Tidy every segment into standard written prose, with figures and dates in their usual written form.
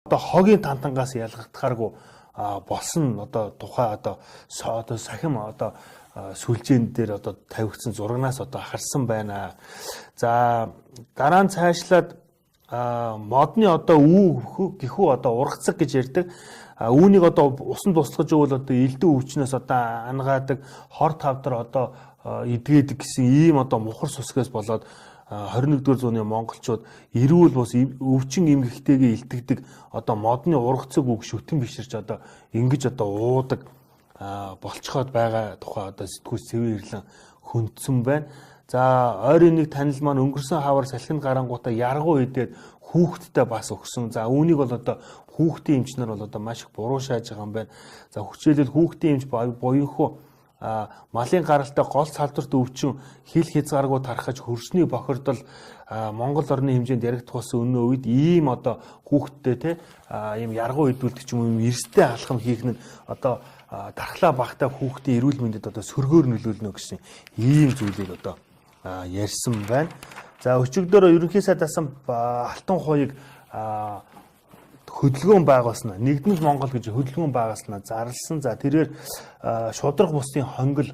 одоо хогийн тантангаас ялгагдахааргүй болсон одоо тухай одоо сахим одоо сүлжээн дээр одоо тавигдсан зурагнаас одоо харсан байна. За дараа нь цаашлаад модны одоо гэхүү одоо ургацаг гэж ярьдаг. Үүнийг одоо усанд туслахж өгвөл одоо элдэн өвчнөөс одоо ангаадаг, хор тавдар одоо эдгээдэг гэсэн ийм одоо мухар сүсгээс болоод 21-р зууны монголчууд эрүүл бус өвчин эмгэгтэйгээ илтгэдэг одоо модны ургацаг үг шүтэн биширч одоо ингэж одоо уудаг болцоход байгаа тухай одоо сэтгүүл цэвэрлэн хөндсөн байна. За ойрын нэг танил маань өнгөрсөн хавар салхинд гарангуудаа яргуу идээд хүүхдтэй бас өгсөн. За үүнийг бол одоо хүүхдийн эмчнэр бол одоо маш их буруу шааж байгаа юм байна. За хүчээлэл хүүхдийн эмч буюуху малын гаралтай гол салдварт өвчин хил хязгааргүй тархаж хөрсний бохирдол Монгол орны хэмжээнд яригдах болсон өнөө үед ийм одоо хүүхдтэй те ийм яргуу идүүлдэг ч юм уу эрстэй алхам хийх нь одоо дархлаа багтаа хүүхдийн эрүүл мэндэд одоо сөргөөр нөлөөлнө гэсэн ийм зүйлийг одоо ярьсан байна. За өчигдөр ерөнхий сайд асан Алтан хуйг хөдөлгөөн байгуулснаа нэгдмэл Монгол гэж хөдөлгөөн байгуулснаа зарласан. За тэрээр шудраг бусдын хонгил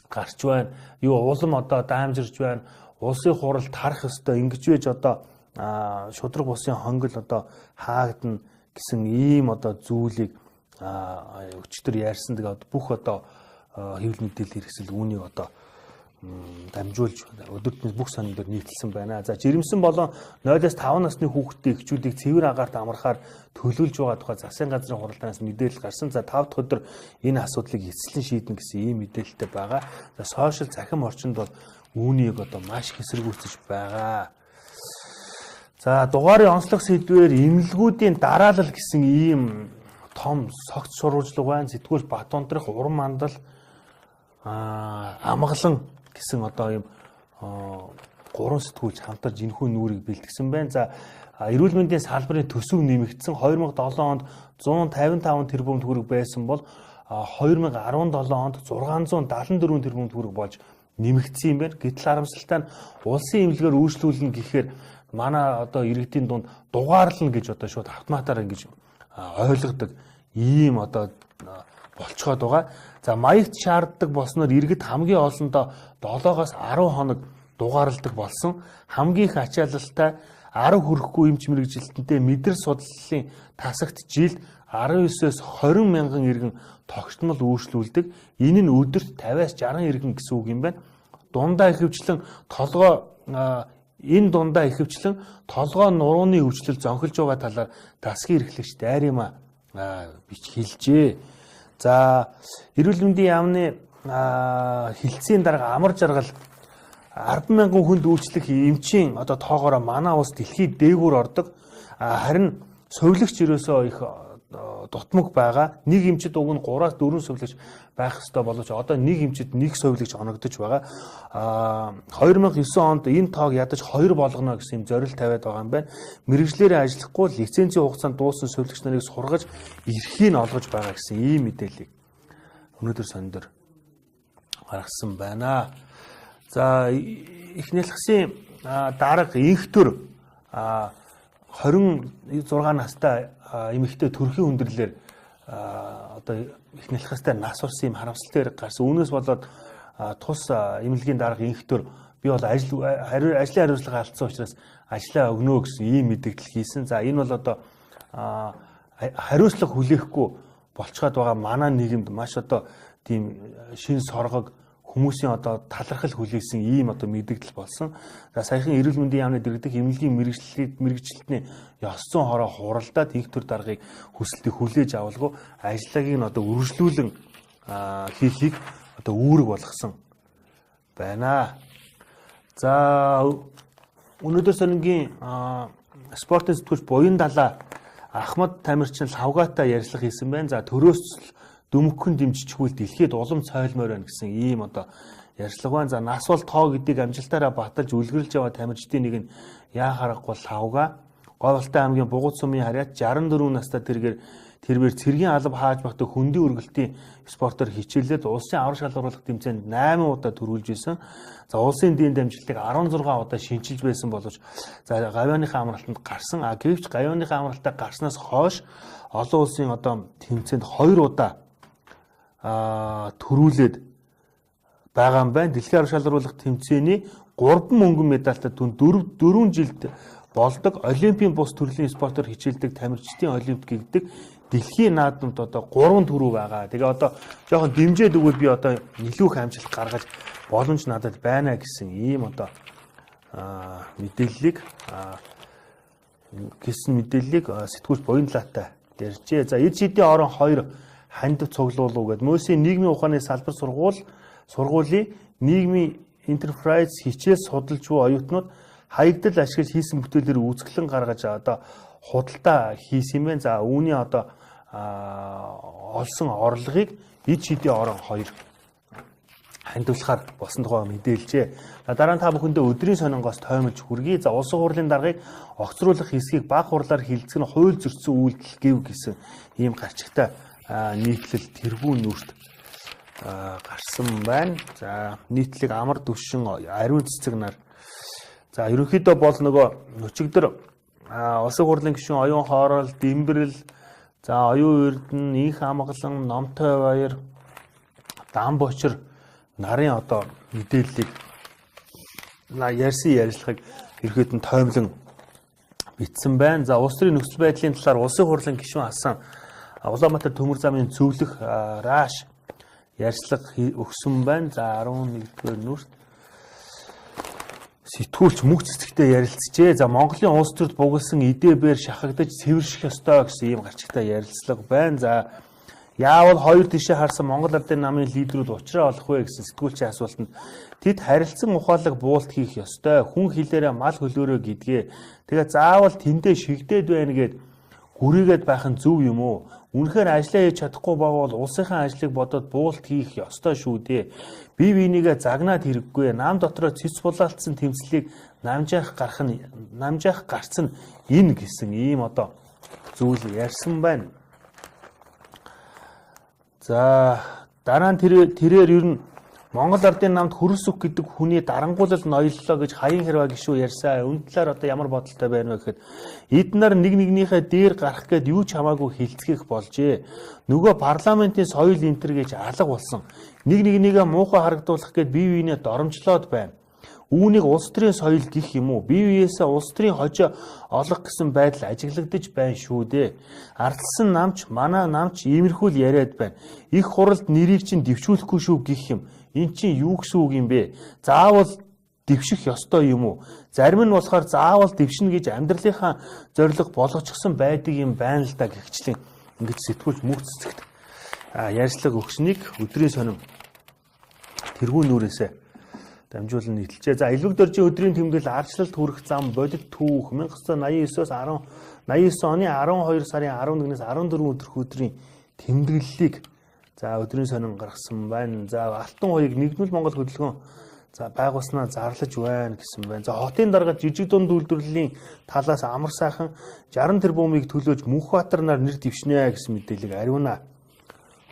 гарч байна. Улам одоо даамжирж байна. Улсын хурал тарах ёстой ингэж байж одоо шудраг бусдын хонгил одоо хаагдана гэсэн ийм одоо зүйлийг өчтөр ярьсан. Тэгээд бүх одоо хэвлэл мэдээлэл хэрэгсэл үүнийг одоо дамжуулж өдөртний бүх сонин дээр нийтэлсэн байна. За жирэмсэн болон 0-5 насны хүүхдийн эхчүүдийг цэвэр агаарт амрахаар төлөвлөж байгаа тухай засгийн газрын хуралдаанаас мэдээлэл гарсан. За 5 дахь өдөр энэ асуудлыг эцэслэн шийднэ гэсэн ийм мэдээлэлтэй байгаа. За сошиал захим орчинд бол үүнийг одоо маш хэсэргүүцэж байгаа. За дугаарыг онцлог сэдвээр эмнэлгүүдийн дараалал гэсэн ийм том согц сурвалжлага байна. Сэтгүүл Батбандрах уран мандал амгалан гэсэн одоо ийм 3 сэтгүүлч хамтарч энэхүү нүрийг бэлтгэсэн байна. За эрүүл мэндийн салбарын төсөв нэмэгдсэн 2007 онд 155 тэрбум төгрөг байсан бол 2017 онд 674 тэрбум төгрөг болж нэмэгдсэн юм байна. Гэтэл харамсалтай нь улсын эмнэлгээр үйлчлүүлнэ гэхээр манай одоо иргэдийн дунд дугаарлна гэж одоо шууд автоматаар ингэж ойлгодог ийм одоо болцоход байгаа. За маягт шаарддаг болсноор иргэд хамгийн олондоо 7-оос 10 хоног дугаарладаг болсон. Хамгийн их ачаалалтай 10 хүрэхгүй эмч мэрэгжилтэнтэй мэдэр судлалын тасагт жилд 19-с 20 мянган иргэн тогтмол үйлчлүүлдэг. Энэ нь өдөрт 50-аас 60 иргэн гэсэн үг юм байна. Дундаа ихэвчлэн толгой нурууны өвчлөл зонхилж байгаа талаар тасгийн эрхлэгч Дайрама хэлжээ. За эрүүл мэндийн яамны хилцээний дарга амар жаргал 10,000 хүнд үйлчлэх эмчийн одоо тоогоороо манай улс дэлхийд дээгүүр ордог. Харин совилогч ерөөсөө их дутмаг байгаа. Нэг эмчид уг нь 3-аас 4 совилогч байх ёстой боловч одоо нэг эмчид нэг совилогч оногдож байгаа. 2009 онд энэ тоог ядаж 2 болгоно гэсэн юм зорилт тавиад байгаа юм байна. Мэргэжлэрээ ажиллахгүй лицензийн хугацаанд дууссан совилогч нарыг сургаж эрхийг нь олгож байгаа гэсэн ийм мэдээллийг өнөөдөр сониндор гаргасан байна. За их нэлхсийн дарга инхтөр 26 настай эмэгтэй төрхийн хүндрэлээр одоо их нэлхстэй нас орсон юм харамсалтай хэрэг гарсан. Үүнээс болоод тус эмнэлгийн дарга инхтөр би бол ажлын хариуцлага алдсан учраас ажлаа өгнө гэсэн ийм мэдээлэл хийсэн. За энэ бол одоо хариуцлага хүлээхгүй болцоход байгаа манай нийгэмд маш одоо тийм шин соргог хүмүүсийн одоо талархал хүлээсэн ийм одоо мэдээлэл болсон. За саяхан эрүүл мэндийн яамны дэргэдэх эмнэлгийн мэргэжилтний ёс зүйн хороо хуралдаад инхтөр даргыг хүсэлтийг хүлээж авалгүй ажлаагийг нь одоо үргэлжлүүлэн хийхийг одоо үүрэг болгосон байна. За өнөөдөр сонингийн спортын сэтгүүлч Буян Далаа Ахмад Тамирчин лавгаатай ярилцлага хийсэн байна. За төрөөс дөмгөн дэмжчихвэл дэлхийд улам цойлмоор байна гэсэн ийм одоо ярилцлага байна. За нас бол тоо гэдгийг амжилтаараа баталж үлгэрлж яваа тамирчдын нэг нь яа харахгүй лавга Говьалтай аймгийн Бугуут сумын харьяат 64 настай тэрээр цэргийн алба хааж байхдаа хөндийн өргөлтийн спортоор хичээлээд улсын аврах шалгаруулах тэмцээнд 8 удаа төрүүлж байсан. За улсын дэйн дамжуулалтыг 16 удаа шинчилж байсан боловч за гавьяаныхаа амралтанд гарсан. Гэвч гавьяаныхаа амралтаа гарснаас хойш олон улсын одоо тэмцээнд 2 удаа төрүүлээд байгаа юм байна. Дэлхийн аврах шалгаруулах тэмцээний 3 мөнгөн медальтай түн 4 жилд болдог олимпийн бус төрлийн спортоор хичээлдэг тамирчдын олимп гэгдэг дэлхийн наадамд одоо 3 төрөв байгаа. Тэгээ одоо жоохон дэмжээд өгвөл би одоо илүү их амжилт гаргаж боломж надад байна гэсэн ийм одоо мэдээллийг сэтгүүлч Буянлаатай ярьжээ. За эд шидийн орон 2 хандив цуглуулуу гэдэг Мөсийн нийгмийн ухааны салбар сургуулийн нийгмийн enterprise хичээл судалж буй оюутнууд хаягдал ашиглаж хийсэн бүтээлээр үзэсгэлэн гаргаж одоо худалдаа хийсэн юм байна. За үүний одоо олсон орлогыг эд шидийн орон 2 хандивлахаар болсон тухай мэдээлжээ. Дараа нь та бүхэндээ өдрийн сонингоос тоймолж хүргэе. За улсын хурлын даргаыг огцруулах хэсгийг баг хурлаар хилцэх нь хууль зөрчсөн үйлдэл гэв гэсэн ийм гарчигтай нийтлэл тэргүүн нүрт гарсан байна. За нийтлэг амар түвшин ариун цэцэг нар. За ерөнхийдөө бол нөгөө өчигдөр улсын хурлын гишүүн оюун хоорол, Дэмбэрэл, за оюун эрдэнэ, Инх амгалан, Номтой баяр, Дан бочир нарын одоо мэдээллийг ярьсан ярилцлагыг ерөөд нь тоомлон бичсэн байна. За улс төрийн нөхцөл байдлын талаар улсын хурлын гишүүн асан Улаанбаатар төмөр замын зөвлөх рааш ярьцлага өгсөн байна. За 11-р нүрт сэтгүүлч мөх цэцэгтэй ярилцжээ. За Монголын улс төрд бугалсан эдээбээр шахагдаж цэвэрших ёстой гэсэн ийм гарчигтай ярилцлага байна. За яавал хоёр тишээ харсан Монгол Ардын намын лидерүүд учраа олох вэ гэсэн сэтгүүлчийн асуултанд тэд харилцан ухаалаг буулт хийх ёстой. Хүн хэлээрээ мал хөлөөрөө гэдгээ. Тэгээ заавал тэндээ шигдээд байна гэд гүрийгээд байх нь зөв юм уу? Үнэхээр ажиллаа хийж чадахгүй байгавал улсынхаа ажлыг бодоод буулт хийх ёстой шүү дээ. Бие биенийгээ загнаад хэрэггүй. Нам дотроо цэц булаалтсан тэмцлийг намжаах гарц нь энэ гэсэн ийм одоо зүйл ярьсан байна. За дараа нь тэрээр ер нь Монгол Ардын намд хөрөс өг гэдэг хүний дарангуулал ноёллоо гэж Хаян Хэрваа гишүү ярьсан. Үүн талаар одоо ямар бодолтой байна вэ гэхэд эднэр нэг нэгнийхээ дээр гарах гээд юу ч хамаагүй хилцгийх болжээ. Нөгөө парламентын соёл энтер гэж алга болсон. Нэг нэгнийгээ муухай харагдуулах гээд бие биенээ доромжлоод байна. Үүнийг улс төрийн соёл гэх юм уу? Бие биеэсээ улс төрийн хожоо олох гэсэн байдал ажиглагдаж байна шүү дээ. Ардсан намч, манай намч иймэрхүү л яриад байна. Их хуралд нэрийг чинь дэвшүүлэхгүй шүү гэх юм. Энд чинь юу гэсэн үг юм бэ? Заавал дэвших ёстой юм уу? Зарим нь болохоор заавал дэвшнэ гэж амьдралынхаа зорилго болгочихсон байдаг юм байна л да гэгчлэн ингэж сэтгүүлч мөх цэцэгт ярьцлага өгсныг өдрийн сонин тэргүүн нүрээсээ дамжуулан нийтэлжээ. За Элбэг дөржийн өдрийн тэмдэглэл арчлалт хүрэх зам бодит түүх 1989-өөс 89 оны 12 сарын 11-ээс 14 өдрөх өдрийн тэмдэглэлийг за өдрийн сонин гаргасан байна. За Алтан хуйг нэгдмэл Монгол хөдөлгөөн за байгуулснаа зарлаж байна гэсэн байна. За хотын дарга жижиг дунд үйлдвэрлэлийн талаас амар сайхан 60 тэрбумыг төлөөж Мөнхбаатар нар нэр дэвшнэ гэсэн мэдээллийг ариуна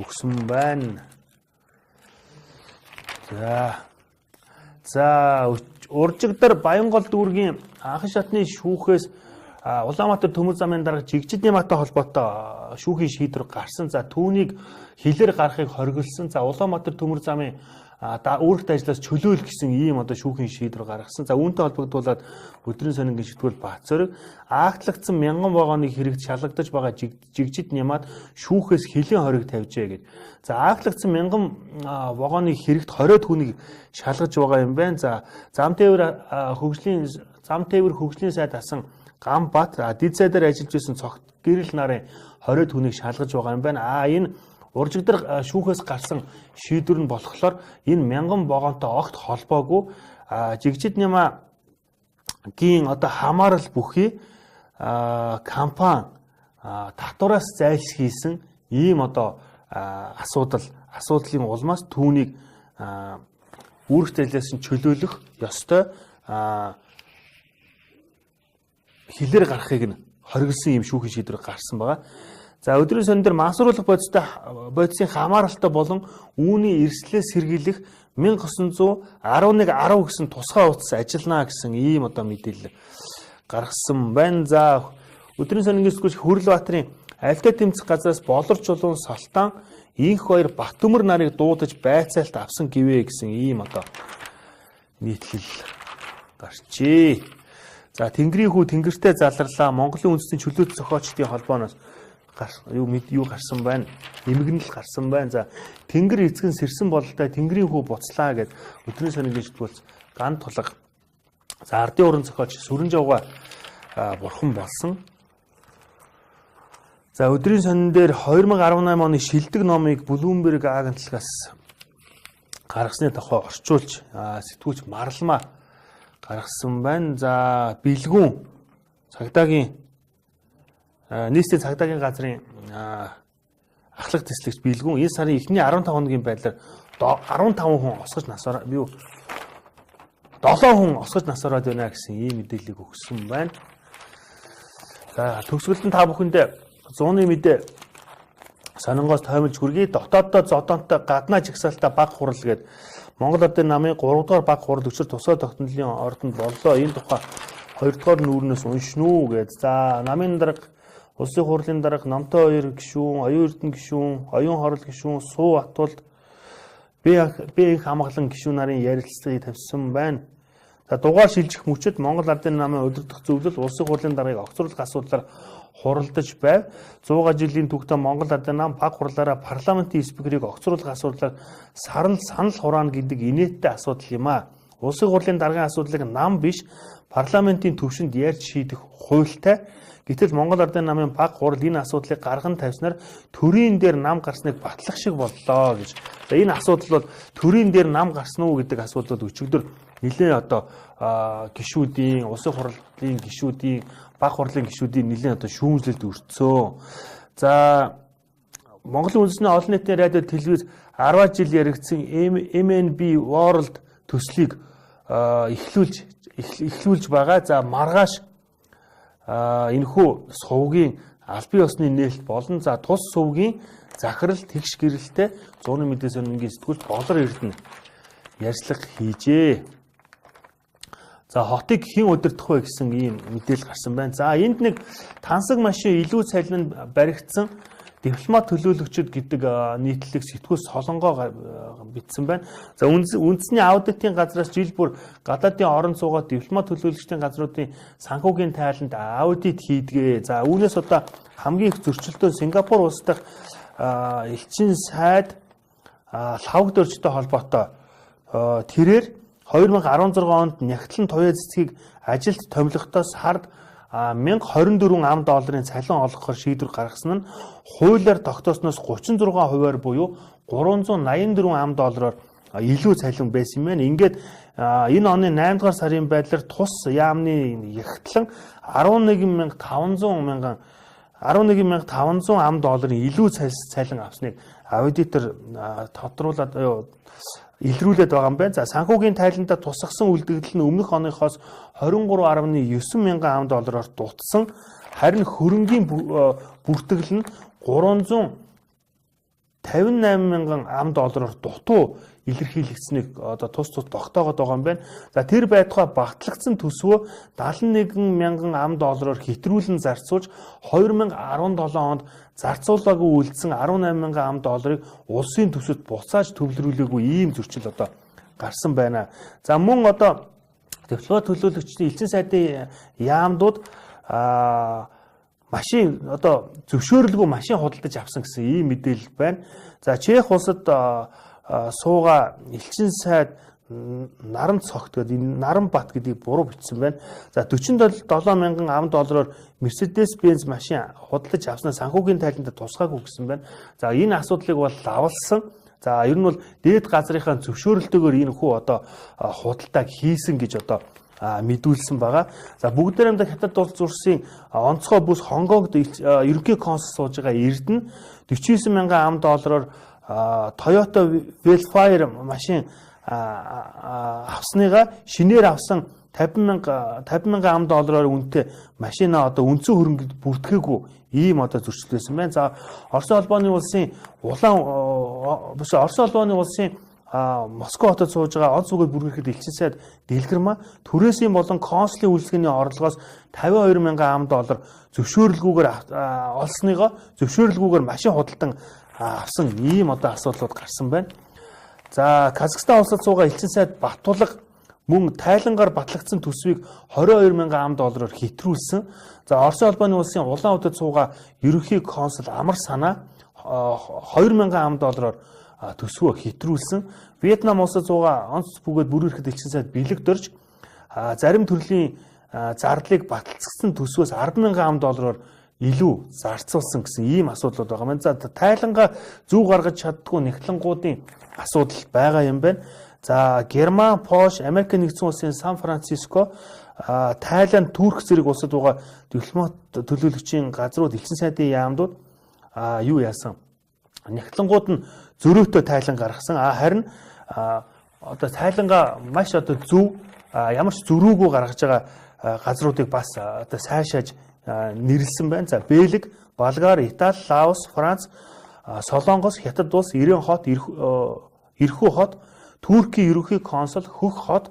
өгсөн байна. За Уржигдар Баянгол дүүргийн анхан шатны шүүхээс Улаанбаатар төмөр замын дарга Жигжид Нямаатай холбоотой шүүхийн шийдвэр гарсан. За түүнийг хилээр гарахыг хориглосон. За Улаанбаатар төмөр замын үүрэгт ажлаас чөлөөл гэсэн ийм одоо шүүхийн шийдвэр гаргасан. За үүнтэй холбогдуулаад өдрийн сонингийн сэтгүүл Баацорыгаагтлагдсан 1000 вагоныг хэрэгт шалгагдаж байгаа Жигжид Нямаад шүүхээс хилийн хориг тавьжээ гэж. Зааагтлагдсан 1000 вагоныг хэрэгт 20 түүнийг шалгаж байгаа юм байна. За зам тээвэр хөгжлийн сайд асан Гамбат дид сайдаар ажиллаж байсан цогт гэрэл нарын 20 түүнийг шалгаж байгаа юм байна. Энэ Уржигдар шүүхээс гарсан шийдвэр нь болохоор энэ 1000 вагонтой огт холбоогүй Жигжид Нямаагийн одоо хамаарал бүхий компани татвараас зайлшгийсэн ийм одоо асуудлын улмаас түүнийг үүрэгт ажилласан чөлөөлөх ёстой хилээр гарахыг нь хоригдсан юм шүүхийн шийдвэр гарсан байгаа. За өдрийн сонин дээр мансууруулах бодисын хамааралтай болон үүний эрсдлээс сэргийлэх 1911-10 гэсэн тусгай утас ажиллана гэсэн ийм одоо мэдээлэл гаргасан байна. За өдрийн сонингээс сэтгүүлч Хүрлбаатарын Альтай тэмцэх газраас болор чулуун Салтан инх хоёр Батөмөр нарыг дуудаж байцаалт авсан гэвэ гэсэн ийм одоо нийтлэл гарчээ. За Тэнгэрийн хүү тэнгэртэй заларлаа Монголын үндэстэн чөлөөт зохиолчдын холбооноос юу гарсан байна. Нэмэгнэл гарсан байна. За Тэнгэр эзгэн сэрсэн бололтой Тэнгэрийн хүү буцлаа гэд өдрийн сонингийн сэтгүүлч ган тулга. За ардын уран зохиолч Сүрэн Жавга бурхан болсон. За өдрийн сонин дээр 2018 оны шилдэг номыг Bloomberg агентлагаас гаргасны тухай орчуулж сэтгүүлч Марламаа гаргасан байна. За бэлгүүн цагдаагийн нийслэлийн цагдаагийн газрын ахлах тэслэгч бэлгүүн энэ сарын эхний 15 хоногийн байдлаар 15 хүн осгож насаараа 7 хүн осгож насаараад байна гэсэн ийм мэдээллийг өгсөн байна. За төгсгөлд нь та бүхэндээ 100-ны мэдээ сонингоос тоймолж хүргэе. Дотооддоо зодонтой гаднаа жигсаалтаа баг хурал гээд Монгол Ардын намын 3 дугаар баг хурал өчир тусгай тогтнолын ордонд боллоо. Энэ тухай 2 дугаар нүүрнээс уншин үү гээд. За намын дарга, улсын хурлын дарга, Номтой 2 гишүүн, Оюун Эрдэнэ гишүүн, Оюун Хорол гишүүн, Суу Атуулд би хамгаалан гишүүн нарын ярилцлагыг тавьсан байна. За дугаар шилжих мөчөд Монгол Ардын намын удирдах зөвлөл улсын хурлын даргаыг огцруулах асуудлаар хуралдаж байв. 100 жилийн түүхтээ Монгол Ардын нам баг хурлаараа парламентын спикерийг огцруулах асуудлаар санал хураана гэдэг инээдтэй асуудал юм а. Улсын хурлын даргын асуудлыг нам биш парламентын төвшөнд ярьж шийдэх хуультай. Гэтэл Монгол Ардын намын баг хурал энэ асуудлыг гарган тавьснаар төрийн дээр нам гарсныг батлах шиг боллоо гэж. За энэ асуудал бол төрийн дээр нам гарсан уу гэдэг асуудал өчигдөр нэлээд одоо гишүүдийн, улсын хурлын гишүүдийн, баг хурлын гишүүдийн нэлээд одоо шүүмжлэлд өртсөн. За Монголын үндэсний олон нийтийн радио телевиз 10 жил яригдсан MNB World төслийг эхлүүлж байгаа. За маргааш энэхүү сувгийн албан ёсны нээлт болон за тус сувгийн захирал тэгш гэрэлтэй 100-ны мэдээ сонингийн сэтгүүлч Болор Эрдэнэ ярьцлага хийжээ. За хотыг хэн удирдах вэ гэсэн ийм мэдээлэл гарсан байна. За энд нэг тансаг машин илүү цалин баригдсан дипломат төлөөлөгчд гэдэг нийтлэг сэтгүүл солонгоо бичсэн байна. За үндэсний аудитын газраас жил бүр гадаадын орон суугаад дипломат төлөөлөгчдийн газруудын санхүүгийн тайланд аудит хийдгээ. За үүнээс одоо хамгийн их зөрчилдөөн Сингапур улс дахь элчин сайд лавг дөржтэй холбоотой тэрээр 2016 онд нягтлан туяа цэцгийг ажилд томилгохоос хард $1024 ам цалин олгохоор шийдвэр гаргасан нь хуулиар тогтоосноос 36%-аар буюу $384 ам илүү цалин байсан юм байна. Ингээд энэ оны 8 дугаар сарын байдлаар тус яамны ягтлан $11,500 ам илүү цалин авсныг аудитор тодруулаад илрүүлээд байгаа юм байна. За санхүүгийн тайландаа тусгасан үлдэгдэл нь өмнөх оныхоос $23.9 мянган ам дутсан. Харин хөрөнгийн бүртгэл нь $358 мянган ам дутуу илэрхийлэгдсэнийг одоо тус тогтоогоод байгаа юм байна. За тэр байтугай багтлагдсан төсвөө $71 мянган ам хэтрүүлэн зарцуулж 2017 онд зарцуулаагүй үлдсэн $18 мянган ам улсын төсөвт буцааж төвлөрүүлээгүй ийм зөрчил одоо гарсан байна. За мөн одоо дипломат төлөөлөгчдийн элчин сайдын яамдууд машин одоо зөвшөөрлгүй машин худалдаж авсан гэсэн ийм мэдээлэл байна. За Чех улсад сууга элчин сайд наран цогт гэдэг энэ наран бат гэдгийг буруу бичсэн байна. За $47 мянган ам Mercedes-Benz машин худалдаж авснаа санхүүгийн тайландаа тусгаагүй гэсэн байна. За энэ асуудлыг бол лавлсан. За ер нь бол дээд газрынхаа зөвшөөрөлтөөр энэ хүү одоо худалдааг хийсэн гэж одоо мэдүүлсэн байгаа. За бүгдээр хамт хятад улс зурсын онцгой бүс Хонгонгд ерөнхий консул сууж байгаа Эрдэнэ $49 мянган ам Toyota Velfire машин авсныгаа шинээр авсан 50,000 ам доллараар үнэтэй машина одоо үндсэн хөрөнгөд бүртгээгүй ийм одоо зөрчил байсан байна. За Орос улбооны улсын Орос улбооны улсын Москва хотод сууж байгаа онц үгээр бүргэрэхэд элчин сайд Дэлгэрма түрээсийн болон консулын үйлчлэгээний орлогоос 52,000 ам доллар зөвшөөрлгүйгээр машин худалдан авсан ийм одоо асуудлууд гарсан байна. За Казахстан улсад суугаа элчин сайд Батулга мөн тайлангаар батлагдсан төсвийг 22,000 ам доллараар хэтрүүлсэн. За Орос улбооны улсын Улаан хотод суугаа ерөнхий консул Амар Санаа 2,000 ам доллараар төсвөө хэтрүүлсэн. Вьетнам улсад суугаа онц бүгэд бүргэрэхэд элчин сайд бэлэг дөрж зарим төрлийн зардлыг баталцсан төсвөөс 10,000 ам доллараар илүү зарцуулсан гэсэн ийм асуудлууд байгаа маань. За тайлангаа зөв гаргаж чаддгүй нэгтлэнгуудын асуудал байгаа юм байна. За Герман, Польш, Америк нэгдсэн улсын Сан Франциско, Тайланд, Турк зэрэг улсад байгаа дипломат төлөөлөгчийн газрууд элчин сайдын яамдууд юу яасан? Нэгтлэнгууд нь зөрөөтэй тайлан гаргасан. Харин одоо тайлангаа маш одоо зөв ямар ч зөрүүгүй гаргаж байгаа газруудыг бас одоо сайшааж нэрлсэн байна. За Бэлэг, Болгар, Итали, Лаос, Франц, Солонгос, Хятад улс, Иран хот, Ирхүү хот, Туркийн ерөнхий консул Хөх хот,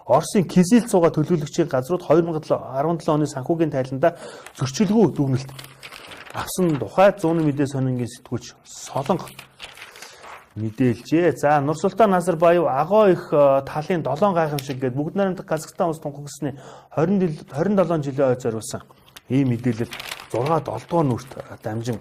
Оросын Кизил цуга төлөөлөгчийн газрууд 2017 оны санхүүгийн тайландаа зөрчилгүй дүгнэлт авсан тухай зууны мэдээ сонингийн сэтгүүлч Солонго мэдээлжээ. За Нурсултан Назарбаев агоо их талын 7 гайхамшиг гээд бүгд найрамдах Казахстан улс тунхагласны 27 жилийн ой зориулсан ийм мэдээлэл 6-7 дугаар нүрт дамжин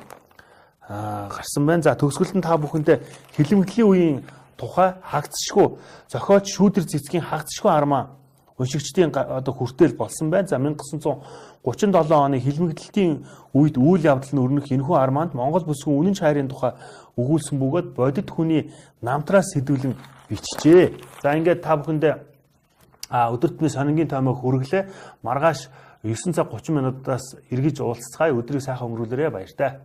гарсан байна. За төгсгөлд нь та бүхэндээ хилэмтгэлийн үеийн тухай хаагцшгүй зохиолч шүүдэр цэцгийн хаагцшгүй армаа уншигчдын одоо хүртэл болсон байна. За 1937 оны хилмигдэлтийн үед үйл явдал нь өрнөх энэхүү армаанд Монгол бүсгүй үнэн чайрын тухай өгүүлсэн бөгөөд бодит хүний намтраас сэдвүүлэн бичжээ. За ингээд та бүхэндээ өдөртний сонингийн таймыг хүргэлээ. Маргааш 9 цаг 30 минутаас эргэж уулзцгаая. Өдрийг сайхан өнгөрүүлээрэй. Баяртай.